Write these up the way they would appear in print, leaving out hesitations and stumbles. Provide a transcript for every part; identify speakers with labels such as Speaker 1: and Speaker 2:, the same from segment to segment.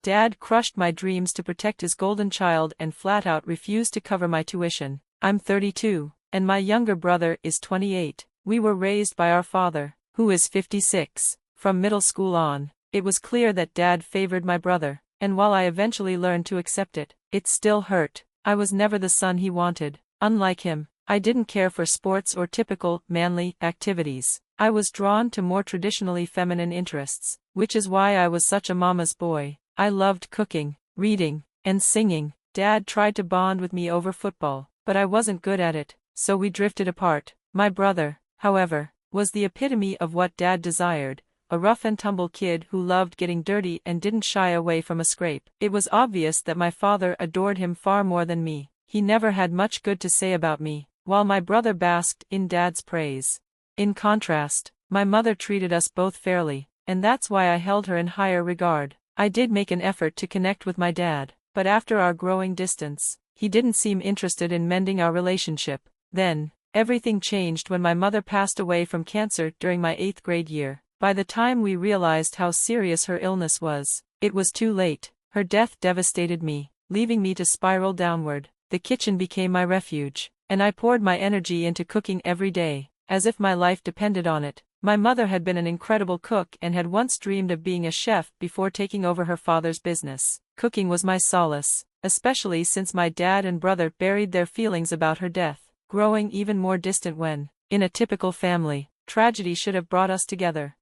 Speaker 1: Dad crushed my dreams to protect his golden child and flat out refused to cover my tuition. I'm 32, and my younger brother is 28. We were raised by our father, who is 56. From middle school on, it was clear that Dad favored my brother, and while I eventually learned to accept it, it still hurt. I was never the son he wanted. Unlike him, I didn't care for sports or typical, manly, activities. I was drawn to more traditionally feminine interests, which is why I was such a mama's boy. I loved cooking, reading, and singing. Dad tried to bond with me over football, but I wasn't good at it, so we drifted apart. My brother, however, was the epitome of what Dad desired, a rough-and-tumble kid who loved getting dirty and didn't shy away from a scrape. It was obvious that my father adored him far more than me. He never had much good to say about me, while my brother basked in Dad's praise. In contrast, my mother treated us both fairly, and that's why I held her in higher regard. I did make an effort to connect with my dad, but after our growing distance, he didn't seem interested in mending our relationship. Then, everything changed when my mother passed away from cancer during my 8th grade year. By the time we realized how serious her illness was, it was too late. Her death devastated me, leaving me to spiral downward. The kitchen became my refuge, and I poured my energy into cooking every day, as if my life depended on it. My mother had been an incredible cook and had once dreamed of being a chef before taking over her father's business. Cooking was my solace, especially since my dad and brother buried their feelings about her death, growing even more distant when, in a typical family, tragedy should have brought us together.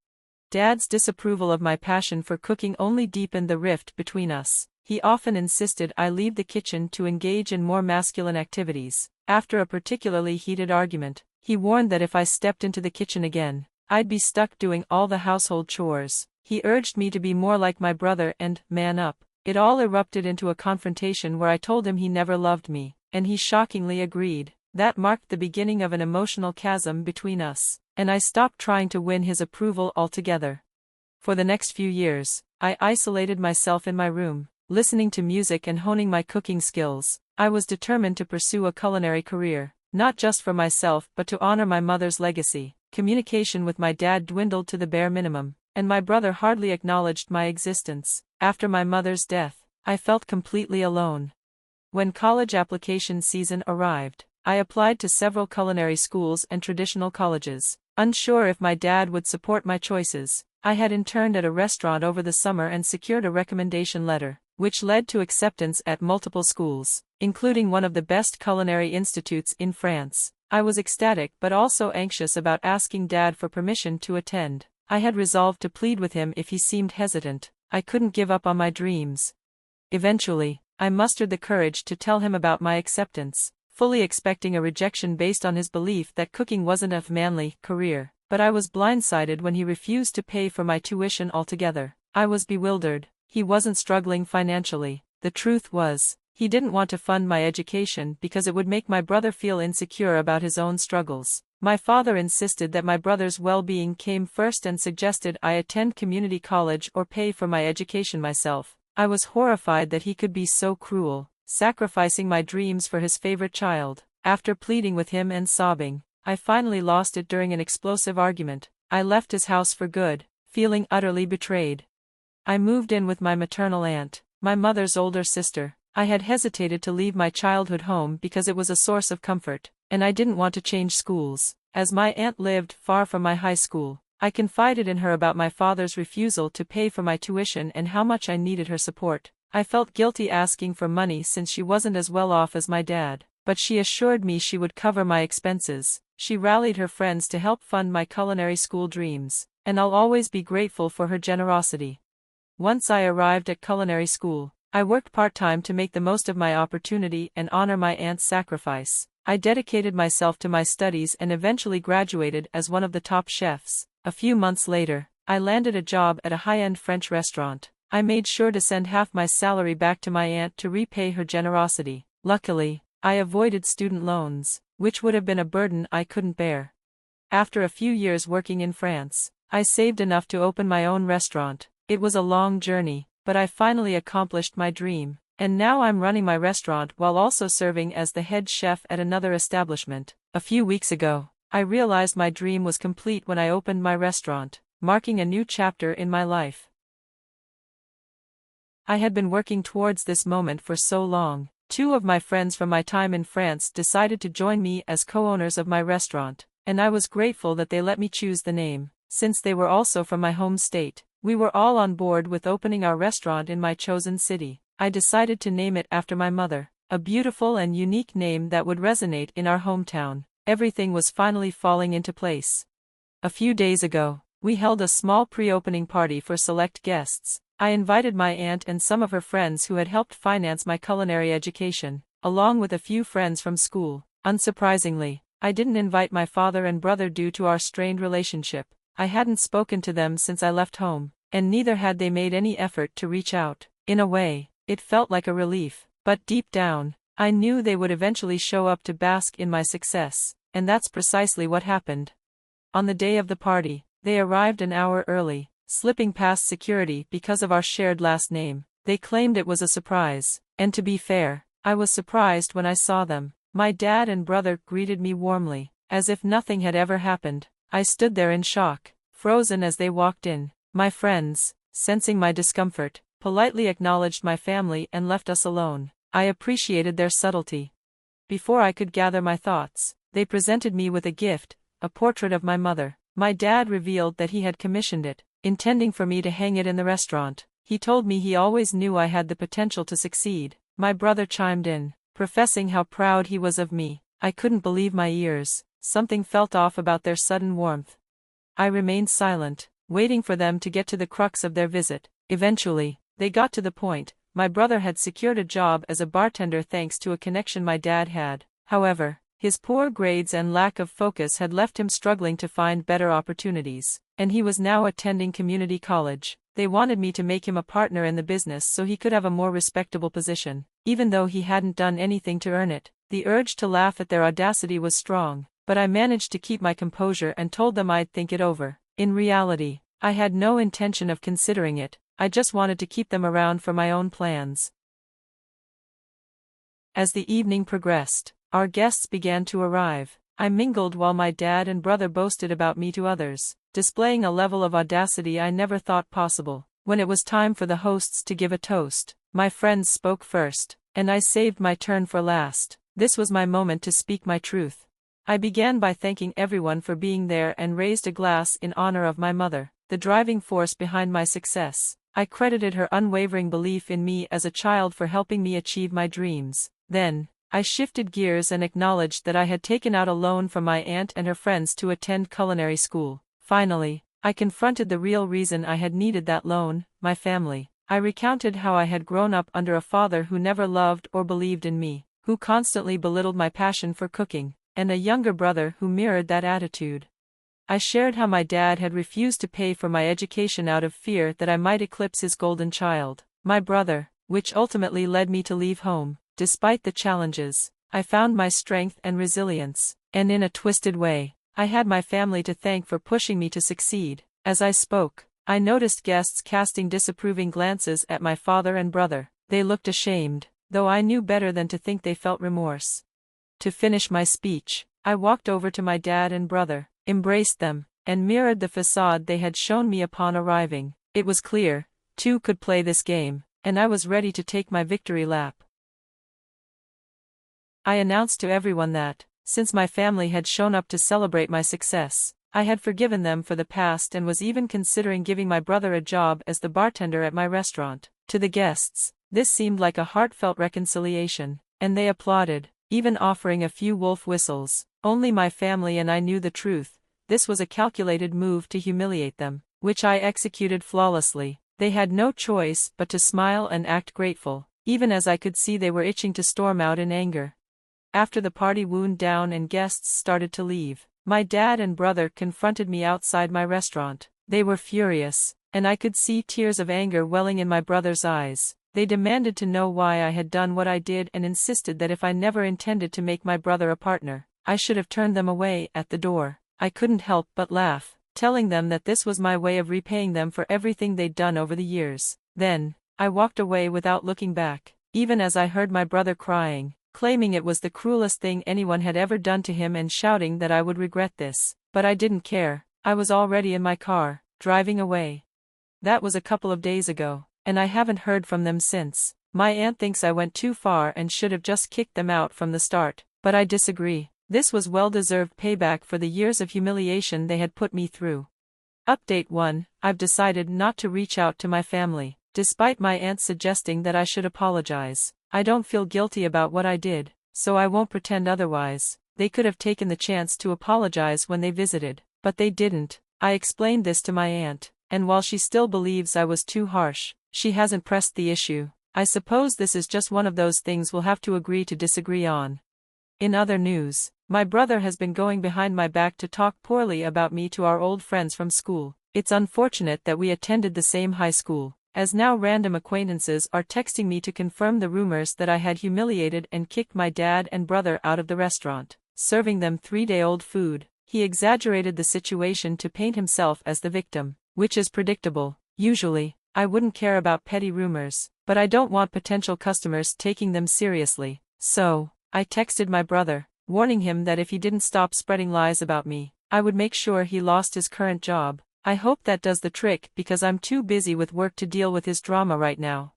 Speaker 1: Dad's disapproval of my passion for cooking only deepened the rift between us. He often insisted I leave the kitchen to engage in more masculine activities. After a particularly heated argument, he warned that if I stepped into the kitchen again, I'd be stuck doing all the household chores. He urged me to be more like my brother and man up. It all erupted into a confrontation where I told him he never loved me, and he shockingly agreed. That marked the beginning of an emotional chasm between us, and I stopped trying to win his approval altogether. For the next few years, I isolated myself in my room, listening to music and honing my cooking skills. I was determined to pursue a culinary career, not just for myself but to honor my mother's legacy. Communication with my dad dwindled to the bare minimum, and my brother hardly acknowledged my existence. After my mother's death, I felt completely alone. When college application season arrived, I applied to several culinary schools and traditional colleges. Unsure if my dad would support my choices, I had interned at a restaurant over the summer and secured a recommendation letter, which led to acceptance at multiple schools, including one of the best culinary institutes in France. I was ecstatic but also anxious about asking Dad for permission to attend. I had resolved to plead with him if he seemed hesitant. I couldn't give up on my dreams. Eventually, I mustered the courage to tell him about my acceptance, fully expecting a rejection based on his belief that cooking wasn't a manly career. But I was blindsided when he refused to pay for my tuition altogether. I was bewildered. He wasn't struggling financially. The truth was, he didn't want to fund my education because it would make my brother feel insecure about his own struggles. My father insisted that my brother's well-being came first and suggested I attend community college or pay for my education myself. I was horrified that he could be so cruel, sacrificing my dreams for his favorite child. After pleading with him and sobbing, I finally lost it during an explosive argument. I left his house for good, feeling utterly betrayed. I moved in with my maternal aunt, my mother's older sister. I had hesitated to leave my childhood home because it was a source of comfort, and I didn't want to change schools. As my aunt lived far from my high school, I confided in her about my father's refusal to pay for my tuition and how much I needed her support. I felt guilty asking for money since she wasn't as well off as my dad, but she assured me she would cover my expenses. She rallied her friends to help fund my culinary school dreams, and I'll always be grateful for her generosity. Once I arrived at culinary school, I worked part-time to make the most of my opportunity and honor my aunt's sacrifice. I dedicated myself to my studies and eventually graduated as one of the top chefs. A few months later, I landed a job at a high-end French restaurant. I made sure to send half my salary back to my aunt to repay her generosity. Luckily, I avoided student loans, which would have been a burden I couldn't bear. After a few years working in France, I saved enough to open my own restaurant. It was a long journey, but I finally accomplished my dream, and now I'm running my restaurant while also serving as the head chef at another establishment. A few weeks ago, I realized my dream was complete when I opened my restaurant, marking a new chapter in my life. I had been working towards this moment for so long. Two of my friends from my time in France decided to join me as co-owners of my restaurant, and I was grateful that they let me choose the name, since they were also from my home state. We were all on board with opening our restaurant in my chosen city. I decided to name it after my mother, a beautiful and unique name that would resonate in our hometown. Everything was finally falling into place. A few days ago, we held a small pre-opening party for select guests. I invited my aunt and some of her friends who had helped finance my culinary education, along with a few friends from school. Unsurprisingly, I didn't invite my father and brother due to our strained relationship. I hadn't spoken to them since I left home, and neither had they made any effort to reach out. In a way, it felt like a relief, but deep down, I knew they would eventually show up to bask in my success, and that's precisely what happened. On the day of the party, they arrived an hour early, slipping past security because of our shared last name. They claimed it was a surprise, and to be fair, I was surprised when I saw them. My dad and brother greeted me warmly, as if nothing had ever happened. I stood there in shock, frozen as they walked in. My friends, sensing my discomfort, politely acknowledged my family and left us alone. I appreciated their subtlety. Before I could gather my thoughts, they presented me with a gift, a portrait of my mother. My dad revealed that he had commissioned it, intending for me to hang it in the restaurant. He told me he always knew I had the potential to succeed. My brother chimed in, professing how proud he was of me. I couldn't believe my ears. Something felt off about their sudden warmth. I remained silent, waiting for them to get to the crux of their visit. Eventually, they got to the point. My brother had secured a job as a bartender thanks to a connection my dad had. However, his poor grades and lack of focus had left him struggling to find better opportunities, and he was now attending community college. They wanted me to make him a partner in the business so he could have a more respectable position, even though he hadn't done anything to earn it. The urge to laugh at their audacity was strong, but I managed to keep my composure and told them I'd think it over. In reality, I had no intention of considering it. I just wanted to keep them around for my own plans. As the evening progressed, our guests began to arrive. I mingled while my dad and brother boasted about me to others, displaying a level of audacity I never thought possible. When it was time for the hosts to give a toast, my friends spoke first, and I saved my turn for last. This was my moment to speak my truth. I began by thanking everyone for being there and raised a glass in honor of my mother, the driving force behind my success. I credited her unwavering belief in me as a child for helping me achieve my dreams. Then, I shifted gears and acknowledged that I had taken out a loan from my aunt and her friends to attend culinary school. Finally, I confronted the real reason I had needed that loan, my family. I recounted how I had grown up under a father who never loved or believed in me, who constantly belittled my passion for cooking, and a younger brother who mirrored that attitude. I shared how my dad had refused to pay for my education out of fear that I might eclipse his golden child, my brother, which ultimately led me to leave home. Despite the challenges, I found my strength and resilience, and in a twisted way, I had my family to thank for pushing me to succeed. As I spoke, I noticed guests casting disapproving glances at my father and brother. They looked ashamed, though I knew better than to think they felt remorse. To finish my speech, I walked over to my dad and brother, embraced them, and mirrored the facade they had shown me upon arriving. It was clear, two could play this game, and I was ready to take my victory lap. I announced to everyone that, since my family had shown up to celebrate my success, I had forgiven them for the past and was even considering giving my brother a job as the bartender at my restaurant. To the guests, this seemed like a heartfelt reconciliation, and they applauded, even offering a few wolf whistles. Only my family and I knew the truth. This was a calculated move to humiliate them, which I executed flawlessly. They had no choice but to smile and act grateful, even as I could see they were itching to storm out in anger. After the party wound down and guests started to leave, my dad and brother confronted me outside my restaurant. They were furious, and I could see tears of anger welling in my brother's eyes. They demanded to know why I had done what I did and insisted that if I never intended to make my brother a partner, I should have turned them away at the door. I couldn't help but laugh, telling them that this was my way of repaying them for everything they'd done over the years. Then, I walked away without looking back, even as I heard my brother crying, claiming it was the cruelest thing anyone had ever done to him and shouting that I would regret this. But I didn't care. I was already in my car, driving away. That was a couple of days ago, and I haven't heard from them since. My aunt thinks I went too far and should have just kicked them out from the start, but I disagree. This was well-deserved payback for the years of humiliation they had put me through. Update 1. I've decided not to reach out to my family, despite my aunt suggesting that I should apologize. I don't feel guilty about what I did, so I won't pretend otherwise. They could have taken the chance to apologize when they visited, but they didn't. I explained this to my aunt, and while she still believes I was too harsh, she hasn't pressed the issue. I suppose this is just one of those things we'll have to agree to disagree on. In other news, my brother has been going behind my back to talk poorly about me to our old friends from school. It's unfortunate that we attended the same high school, as now random acquaintances are texting me to confirm the rumors that I had humiliated and kicked my dad and brother out of the restaurant, serving them 3-day-old food. He exaggerated the situation to paint himself as the victim, which is predictable. Usually, I wouldn't care about petty rumors, but I don't want potential customers taking them seriously. So, I texted my brother, warning him that if he didn't stop spreading lies about me, I would make sure he lost his current job. I hope that does the trick because I'm too busy with work to deal with his drama right now.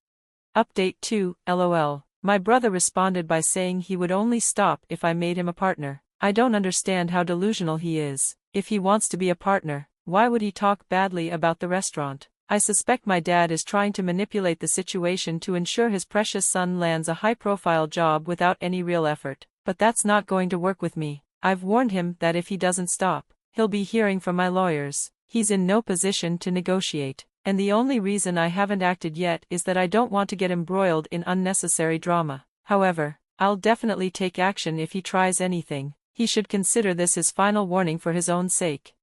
Speaker 1: Update 2, LOL. My brother responded by saying he would only stop if I made him a partner. I don't understand how delusional he is. If he wants to be a partner, why would he talk badly about the restaurant? I suspect my dad is trying to manipulate the situation to ensure his precious son lands a high-profile job without any real effort. But that's not going to work with me. I've warned him that if he doesn't stop, he'll be hearing from my lawyers. He's in no position to negotiate, and the only reason I haven't acted yet is that I don't want to get embroiled in unnecessary drama. However, I'll definitely take action if he tries anything. He should consider this his final warning for his own sake.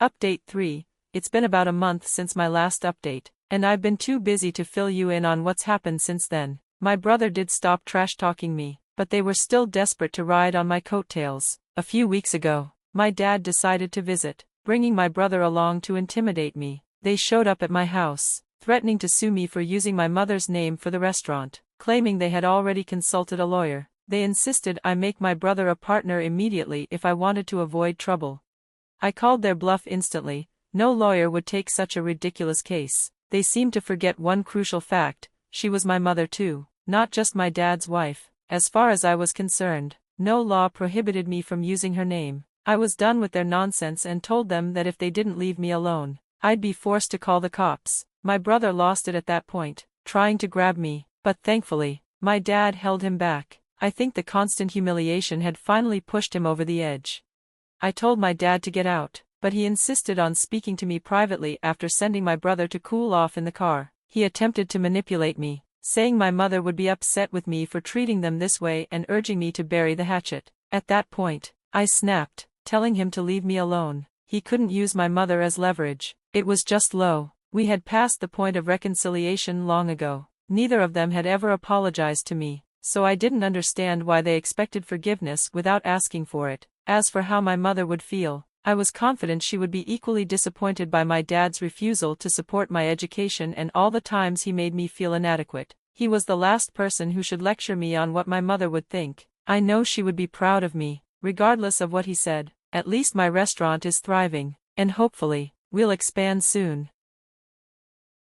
Speaker 1: Update 3. It's been about a month since my last update, and I've been too busy to fill you in on what's happened since then. My brother did stop trash-talking me, but they were still desperate to ride on my coattails. A few weeks ago, my dad decided to visit, bringing my brother along to intimidate me. They showed up at my house, threatening to sue me for using my mother's name for the restaurant, claiming they had already consulted a lawyer. They insisted I make my brother a partner immediately if I wanted to avoid trouble. I called their bluff instantly. No lawyer would take such a ridiculous case. They seemed to forget one crucial fact: she was my mother too, not just my dad's wife. As far as I was concerned, no law prohibited me from using her name. I was done with their nonsense and told them that if they didn't leave me alone, I'd be forced to call the cops. My brother lost it at that point, trying to grab me, but thankfully, my dad held him back. I think the constant humiliation had finally pushed him over the edge. I told my dad to get out, but he insisted on speaking to me privately after sending my brother to cool off in the car. He attempted to manipulate me, saying my mother would be upset with me for treating them this way and urging me to bury the hatchet. At that point, I snapped, telling him to leave me alone. He couldn't use my mother as leverage. It was just low. We had passed the point of reconciliation long ago. Neither of them had ever apologized to me, so I didn't understand why they expected forgiveness without asking for it. As for how my mother would feel, I was confident she would be equally disappointed by my dad's refusal to support my education and all the times he made me feel inadequate. He was the last person who should lecture me on what my mother would think. I know she would be proud of me, regardless of what he said. At least my restaurant is thriving, and hopefully, we'll expand soon.